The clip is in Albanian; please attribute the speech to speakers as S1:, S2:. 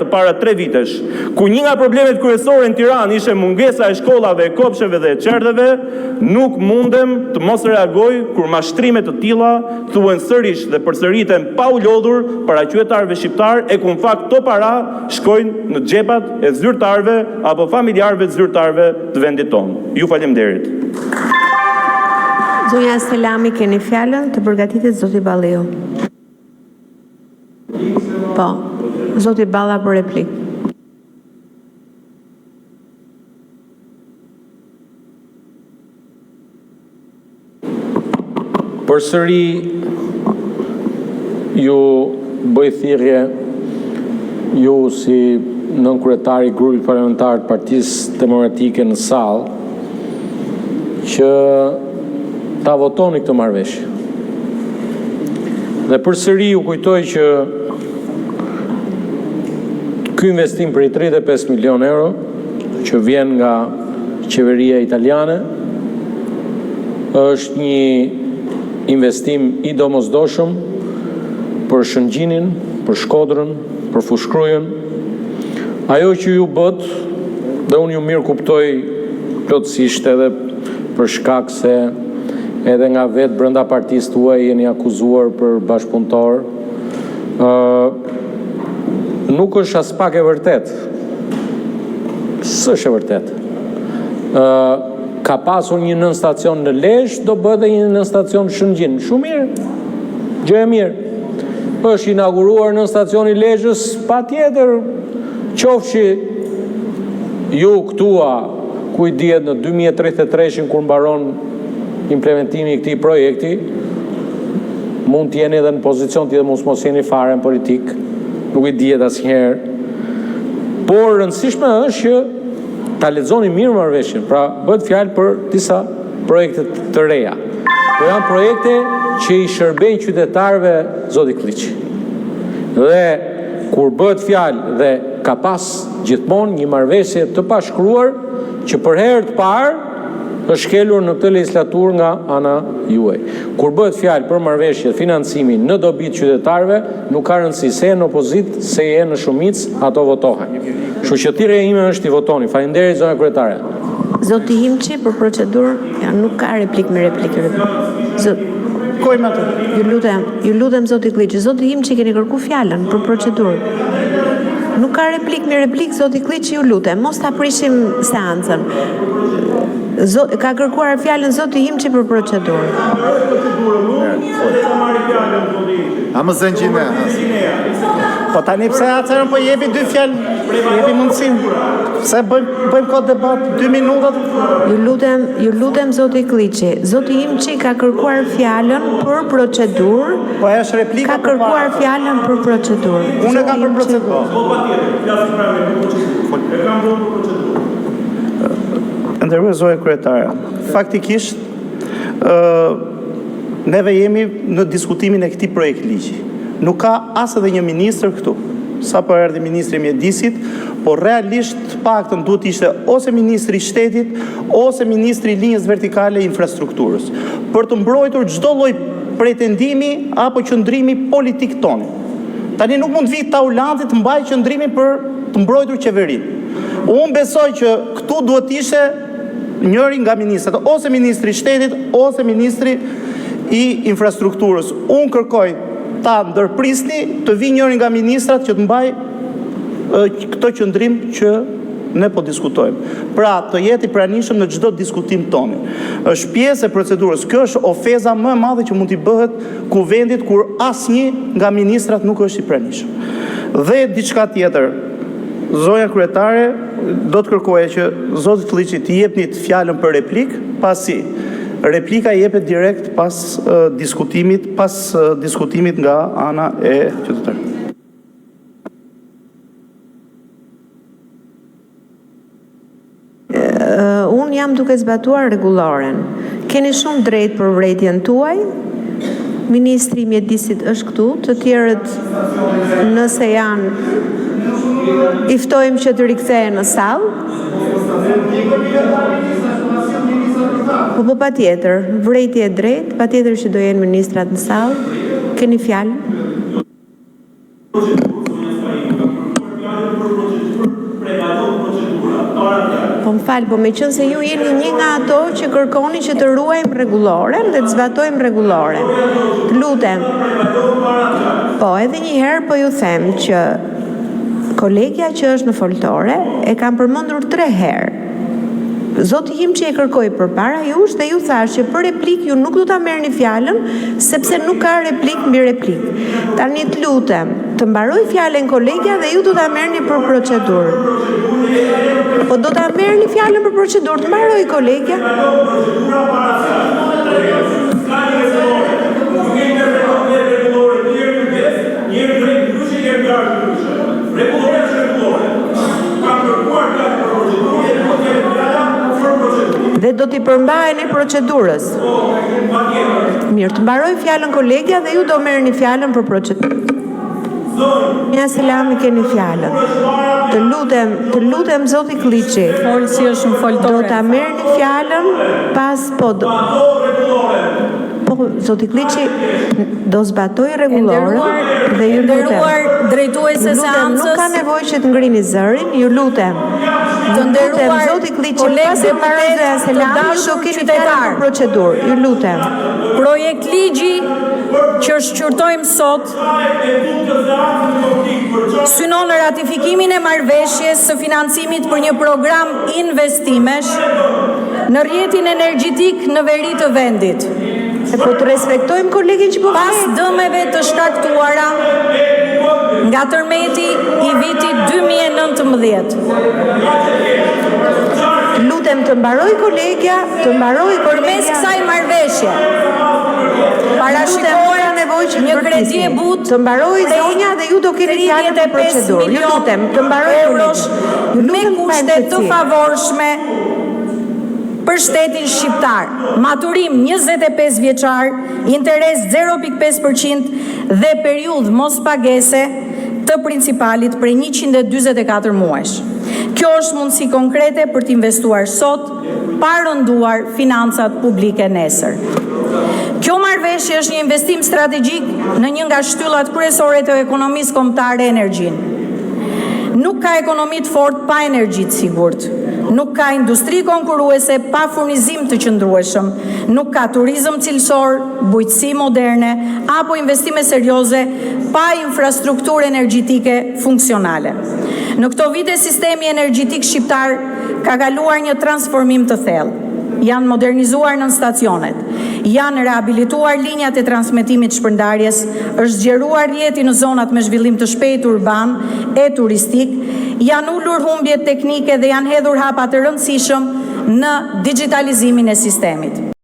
S1: të para 3 vitesh, ku një nga problemet kryesore në Tiranë ishte mungesa e shkollave, e kopsheve dhe e qerdheve, nuk mundem të mos reagoj kur mashtrime të tilla thuhen sërish dhe përsëriten pa u lodhur para qytetarëve shqiptar, e ku në fakt këto para shkojnë në xhepat e zyrtarëve apo familjarëve të zyrtarëve të vendit tonë. Ju faleminderit.
S2: Zonja Selami, keni fjalën, të përgatitet zoti Balliu. Po. Zoti Balla për replik.
S3: Përsëri ju bëj thirrje ju si nënkryetari i grupit parlamentar të Partisë Demokratike në sallë që ta votoni këtë marrëveshje. Dhe përsëri ju kujtoj që ky investim për 35 milion euro që vjen nga qeveria italiane është një investim i domosdoshëm për Shëngjinin, për Shkodrën, për Fushkrujën. Ajo që ju bët, dhe unë ju mirë kuptoj plotësisht edhe për shkak se edhe nga vetë brenda partisë tuaj jeni akuzuar për bashkëpunëtor, nuk është as pak e vërtet. S'është e vërtet. Ka pasur një nën stacion në Lezhë, do bëhet edhe një nën stacion në Shëngjin. Shumë mirë. Gjë e mirë. Është inauguruar nën stacioni i Lezhës, patjetër qofshi ju këtua ku i dihet në 2033 kur mbaron implementimi i këtij projekti, mund të jeni edhe në pozicion të mos jeni fare në politik. Nuk i dihet asnjëherë. Por rëndësishme është që ta lexoni mirë marrëveshjen. Pra bëhet fjalë për disa projekte të reja. Po janë projekte që i shërbejnë qytetarëve zoti Kliçi. Dhe kur bëhet fjalë dhe ka pas gjithmonë një marrëveshje të pashkruar që për herë të parë është shkelur në këtë legislaturë nga ana juaj. Kur bëhet fjalë për marrëveshje financimi në dobi të qytetarëve, nuk ka rëndësi se në opozitë, se në shumicë, ato votohen. Kështu që thirrja ime është i votoni. Faleminderit zona kryetare.
S2: Zoti Himçi për procedurë, nuk ka replik me replikë.
S4: Kojmë atë.
S2: Ju lutem zoti Kliçi, zoti Himçi keni kërkuar fjalën për procedurë. Nuk ka replik me replikë, zoti Kliçi, ju lutem, mos ta prishim seancën. Ka kërkuar fjalën zoti Himçi për procedurë.
S4: A më zëngjine. Po tani pse atëherën po jepi 2 fjalë, jepi mundësinë. Pse bëjmë kod debat 2 minuta?
S2: Ju lutem zoti Kliçi. Zoti Himçi ka kërkuar fjalën për procedurë.
S4: Po është replika.
S2: Ka kërkuar fjalën për procedurë.
S4: Unë kam për procedurë. Ndërmjet zona kryetare. Faktikisht neve jemi në diskutimin e këtij projekt ligji. Nuk ka as edhe një ministër këtu. Sa po erdhi ministri i mjedisit, por realisht të paktën duhet ishte ose ministri i shtetit ose ministri i linjës vertikale e infrastrukturës për të mbrojtur çdo lloj pretendimi apo qëndrimi politik tonë. Tani nuk mund vi Taulanti të mbajë qëndrimin për të mbrojtur qeverinë. Unë besoj që këtu duhet ishte njëri nga ministrat, ose ministri i shtetit, ose ministri i infrastrukturës. Unë kërkoj ta ndërprisni të vi njëri nga ministrat që të mbaj këto qëndrim që ne po diskutojmë. Pra, të jetë i pranishëm në çdo diskutim tonë. Është pjesë e procedurës. Kjo është ofeza më e madhe që mund t'i bëhet kuvendit kur asnjë nga ministrat nuk është i pranishëm. Dhe diçka tjetër, zonja kryetare, do të kërkoja që zoti Kliçi t'i jepni të fjalën për replik, pasi replika jepet direkt pas diskutimit nga ana e qytetarëve.
S2: Unë jam duke zbatuar rregulloren. Keni shumë drejt për vërejtjen tuaj. Ministri i mjedisit është këtu, të tjerët nëse janë i ftojmë që të rikthehen në sallë. Po patjetër, vërejtje e drejt, patjetër që do jenë ministrat në sallë. Keni fjalë? Po më falë, po me qënë se ju jeni një nga ato që kërkoni që të ruajmë rregulloren dhe të zbatojmë rregulloren. Të lutem. Po, edhe një herë po ju them që kolegja që është në foltore e kam përmendur 3 herë. Zoti im që e kërkoi përpara jush dhe ju thash që për replik ju nuk do ta merrni fjalën sepse nuk ka replik mbi replik. Tani të lutem, të mbaroj fjalën kolegja dhe ju do ta merrni për procedurë. Po do ta merrni fjalën për procedurë, të mbaroj kolegja. Dhe do t'i përmbahen e procedurës. Mirë, të mbaroj fjalën kolegja dhe ju do merrni fjalën për procedurë. Ja Selami keni fjalën. Të lutem zoti Kliçi.
S5: Folsi është në foltore.
S2: Do ta merrni fjalën pas Po zoti Kliçi do zbatoj rregulloren dhe ju lutem.
S5: Nderuar drejtuese seancës.
S2: Nuk ka nevojë që të ngrini zërin, ju lutem.
S5: Të nderuar
S2: zoti Kliçi, pasi mbaroj zoja Selami, ju do keni fjalën për procedurë. Ju lutem.
S5: Projekt ligji që shqyrtojmë sot synon në ratifikimin e marrëveshjes së financimit për një program investimesh në rrjetin energjetik në veri të vendit.
S2: Po të respektojmë kolegin që po
S5: Pas dëmeve të shkaktuara nga tërmeti i vitit 2019.
S2: Lutem të mbaroj kolegja,
S5: Përmes kësaj marrëveshje parashikohet një kredi e butë
S2: të mbaroj zonja dhe ju do keni fjalën për procedurë. Ju lutem të mbaroj
S5: eurosh me kushte të favorshme për shtetin shqiptar. Maturim 25 vjeçar, interes 0.5% dhe periudhë mos pagese të principalit prej 144 muajsh. Kjo është mundësi konkrete për të investuar sot, pa rënduar financat publike nesër. Kjo marrëveshje është një investim strategjik në një nga shtyllat kryesore të ekonomisë kombëtare, energjinë. Nuk ka ekonomi të fortë pa energji të sigurt. Nuk ka industri konkurruese pa furnizim të qëndrueshëm. Nuk ka turizëm cilësor, bujqësi moderne apo investime serioze pa infrastrukturë energjetike funksionale. Në këto vite sistemi energjetik shqiptar ka kaluar një transformim të thellë. Janë modernizuar nën stacionet, janë rehabilituar linjat e transmetimit shpërndarjes, është zgjeruar rrjeti në zonat me zhvillim të shpejtë urban e turistik, janë ulur humbjet teknike dhe janë hedhur hapa të rëndësishëm në digitalizimin e sistemit.